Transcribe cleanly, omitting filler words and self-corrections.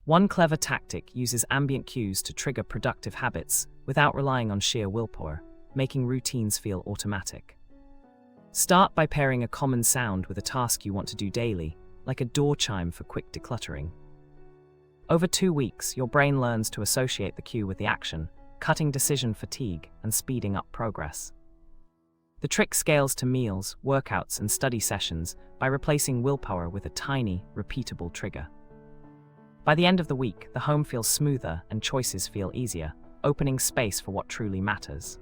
One clever tactic uses ambient cues to trigger productive habits without relying on sheer willpower, making routines feel automatic. Start by pairing a common sound with a task you want to do daily, like a door chime for quick decluttering. Over 2 weeks, your brain learns to associate the cue with the action, cutting decision fatigue and speeding up progress. The trick scales to meals, workouts, and study sessions by replacing willpower with a tiny, repeatable trigger. By the end of the week, the home feels smoother and choices feel easier, opening space for what truly matters.